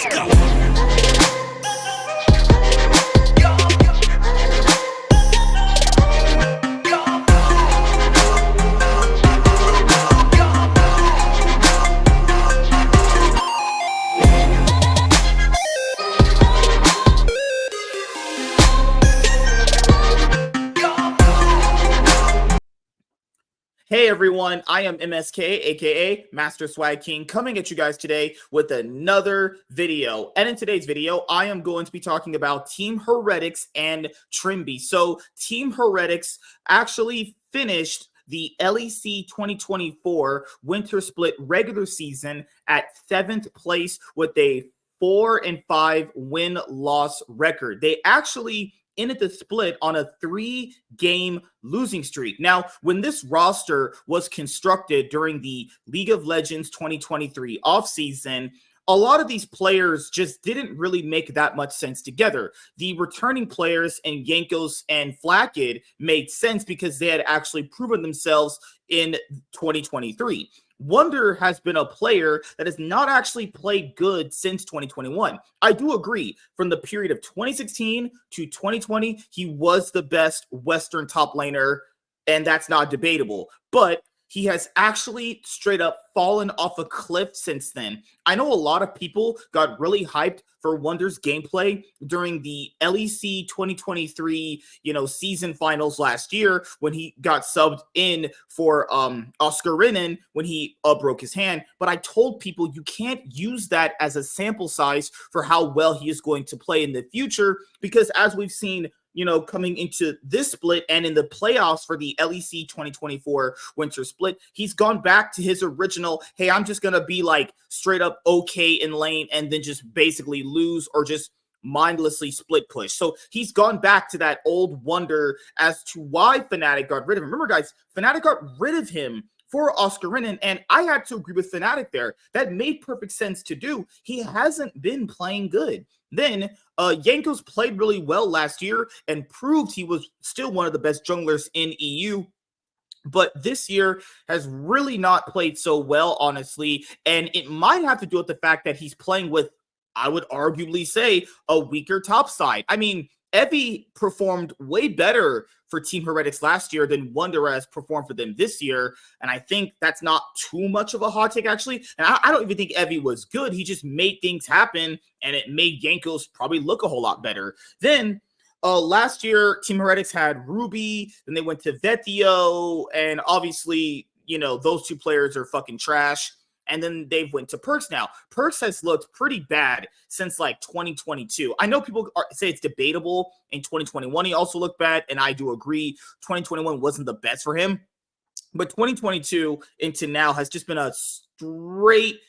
Let's go. Hey everyone, I am MSK, aka Master Swag King, coming at you guys today with another video. And in today's video, I am going to be talking about Team Heretics and Trymbi. So Team Heretics actually finished the LEC 2024 Winter Split regular season at 7th place with a 4-5 win-loss record. They actually ended the split on a 3-game losing streak. Now, when this roster was constructed during the League of Legends 2023 offseason, a lot of these players just didn't really make that much sense together. The returning players in Jankos and Flakked made sense because they had actually proven themselves in 2023. Wunder has been a player that has not actually played good since 2021. I do agree. From the period of 2016 to 2020, he was the best Western top laner, and that's not debatable. But he has actually straight up fallen off a cliff since then. I know a lot of people got really hyped for Wunder's gameplay during the LEC 2023, season finals last year when he got subbed in for Oscar Renan when he broke his hand. But I told people you can't use that as a sample size for how well he is going to play in the future, because as we've seen, coming into this split and in the playoffs for the LEC 2024 Winter Split, he's gone back to his original, hey, I'm just going to be like straight up okay in lane and then just basically lose or just mindlessly split push. So he's gone back to that old Wunder as to why Fnatic got rid of him. Remember, guys, Fnatic got rid of him for Oscar Renan, and I had to agree with Fnatic there. That made perfect sense to do. He hasn't been playing good. Then Jankos played really well last year and proved he was still one of the best junglers in EU. But this year has really not played so well, honestly. And it might have to do with the fact that he's playing with, I would arguably say, a weaker top side. I mean, Evie performed way better for Team Heretics last year than Wunder has performed for them this year. And I think that's not too much of a hot take, actually. And I don't even think Evie was good. He just made things happen, and it made Jankos probably look a whole lot better. Then last year, Team Heretics had Ruby, then they went to Vetio, and obviously, those two players are fucking trash. And then they've went to Perkz now. Perkz has looked pretty bad since like 2022. I know people say it's debatable. In 2021, he also looked bad, and I do agree. 2021 wasn't the best for him. But 2022 into now has just been a straight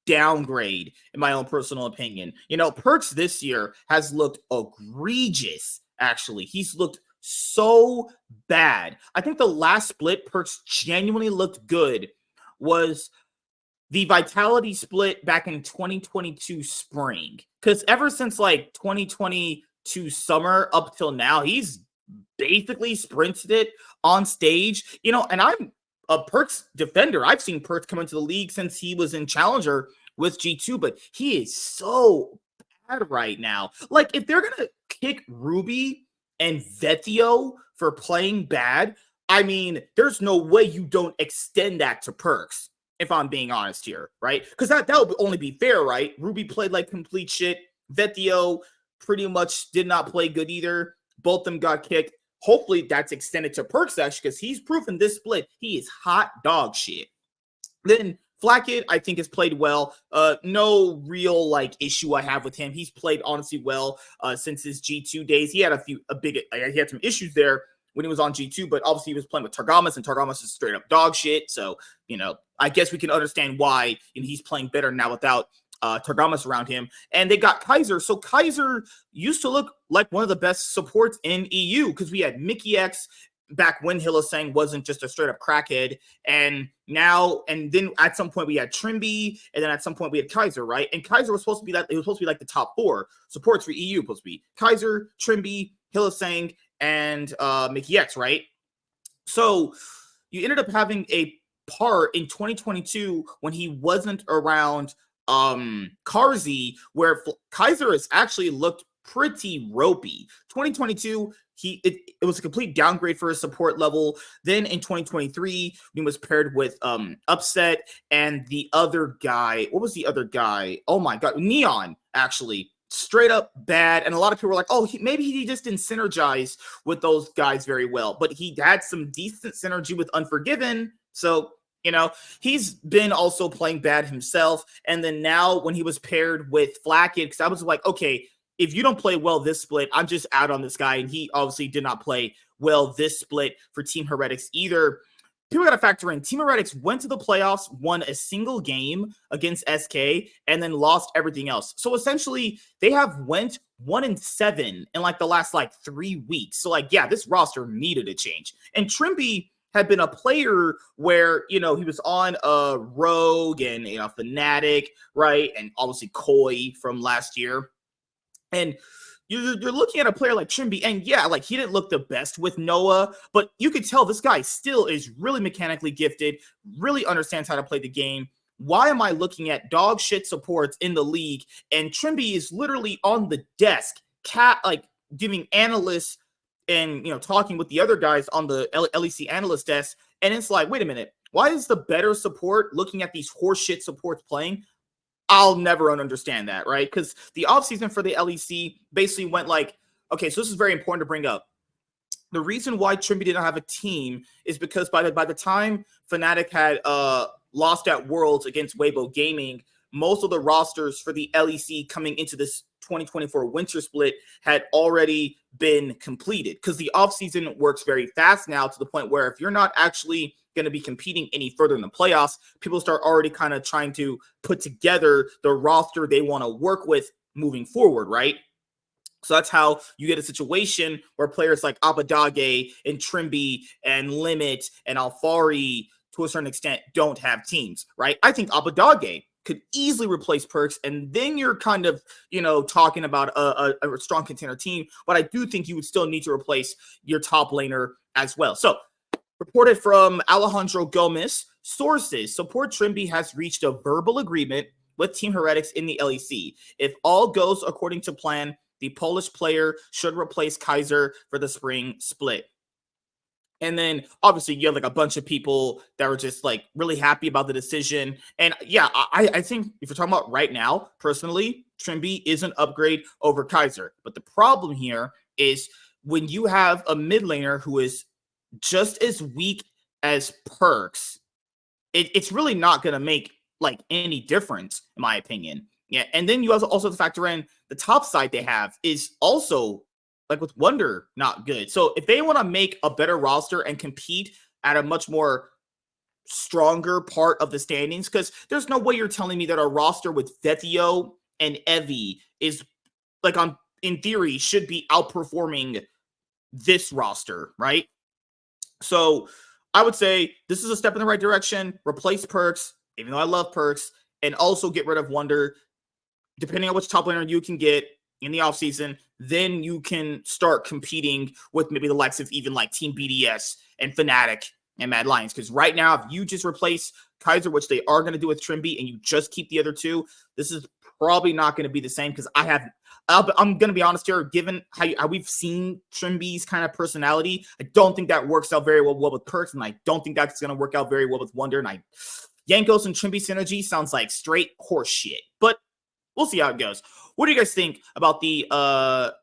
downgrade, in my own personal opinion. Perkz this year has looked egregious, actually. He's looked so bad. I think the last split Perkz genuinely looked good was the Vitality split back in 2022 spring. Because ever since like 2022 summer up till now, he's basically sprinted it on stage. And I'm a Perkz defender. I've seen Perkz come into the league since he was in Challenger with G2, but he is so bad right now. Like, if they're going to kick Ruby and Vetio for playing bad, I mean, there's no way you don't extend that to Perkz, if I'm being honest here, right? Because that would only be fair, right? Ruby played like complete shit. Vetio pretty much did not play good either. Both of them got kicked. Hopefully that's extended to Perkz, actually, because he's proven this split he is hot dog shit. Then Flakked, I think, has played well. No real issue I have with him. He's played honestly well since his G2 days. He had he had some issues there when he was on G2, but obviously he was playing with Targamas, and Targamas is straight up dog shit. So, I guess we can understand why he's playing better now without Targamas around him. And they got Kaiser. So Kaiser used to look like one of the best supports in EU because we had Mickey X back when Hylissang wasn't just a straight up crackhead. And then at some point we had Trymbi, and then at some point we had Kaiser, right? And Kaiser was supposed to be like the top 4 supports for EU, supposed to be Kaiser, Trymbi, Hylissang, and Mickey X, right? So you ended up having a part in 2022 when he wasn't around Carzzy, where Kaiser has actually looked pretty ropey. 2022, it was a complete downgrade for his support level. Then in 2023, he was paired with Upset and the other guy. What was the other guy? Oh my god, Neon, actually. Straight up bad. And a lot of people were like, oh, maybe he just didn't synergize with those guys very well. But he had some decent synergy with Unforgiven. So, he's been also playing bad himself. And then now when he was paired with Flacken, because I was like, okay, if you don't play well this split, I'm just out on this guy. And he obviously did not play well this split for Team Heretics either. People got to factor in, Team Heretics went to the playoffs, won a single game against SK, and then lost everything else. So essentially, they have went 1-7 in like the last 3 weeks. So yeah, this roster needed a change. And Trymbi had been a player where, he was on a Rogue and, Fnatic, right? And obviously Koi from last year. And you're looking at a player like Trymbi, and yeah, he didn't look the best with Noah, but you could tell this guy still is really mechanically gifted, really understands how to play the game. Why am I looking at dog shit supports in the league, and Trymbi is literally on the desk, giving analysts and talking with the other guys on the LEC analyst desk, and it's like, wait a minute, why is the better support looking at these horseshit supports playing? I'll never understand that, right? Because the offseason for the LEC basically went okay, so this is very important to bring up. The reason why Trymbi did not have a team is because by the time Fnatic had lost at Worlds against Weibo Gaming, most of the rosters for the LEC coming into this 2024 winter split had already been completed, because the offseason works very fast now, to the point where if you're not actually going to be competing any further in the playoffs, people start already kind of trying to put together the roster they want to work with moving forward, right? So that's how you get a situation where players like Abadage and Trymbi and Limit and Alfari, to a certain extent, don't have teams, right? I think Abadage could easily replace Perkz, and then you're kind of, talking about a strong contender team. But I do think you would still need to replace your top laner as well. So, reported from Alejandro Gomez, sources support Trymbi has reached a verbal agreement with Team Heretics in the LEC. If all goes according to plan, the Polish player should replace Kaiser for the spring split. And then obviously you have a bunch of people that were just really happy about the decision. And yeah, I think if you're talking about right now, personally, Trymbi is an upgrade over Kaiser. But the problem here is when you have a mid laner who is just as weak as Perkz, it's really not going to make any difference, in my opinion. Yeah, and then you also have to factor in the top side they have is also with Wonder not good. So if they want to make a better roster and compete at a much more stronger part of the standings, because there's no way you're telling me that a roster with Vethio and Evie is in theory should be outperforming this roster, right? So I would say this is a step in the right direction. Replace Perkz, even though I love Perkz, and also get rid of Wonder. Depending on which top laner you can get in the offseason, then you can start competing with maybe the likes of even Team BDS and Fnatic and Mad Lions. Because right now, if you just replace Kaiser, which they are going to do with Trymbi, and you just keep the other two, this is probably not going to be the same, because I'm going to be honest here, given how we've seen Trymbi's kind of personality, I don't think that works out very well with Perkz, and I don't think that's going to work out very well with Wonder. And Jankos and Trymbi synergy sounds like straight horse shit. But we'll see how it goes. What do you guys think about the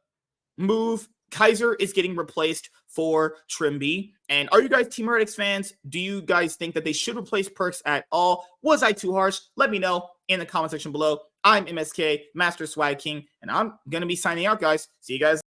move? Kaiser is getting replaced for Trymbi. And are you guys Team Heretics fans? Do you guys think that they should replace Perkz at all? Was I too harsh? Let me know in the comment section below. I'm MSK, Master Swag King, and I'm going to be signing out, guys. See you guys.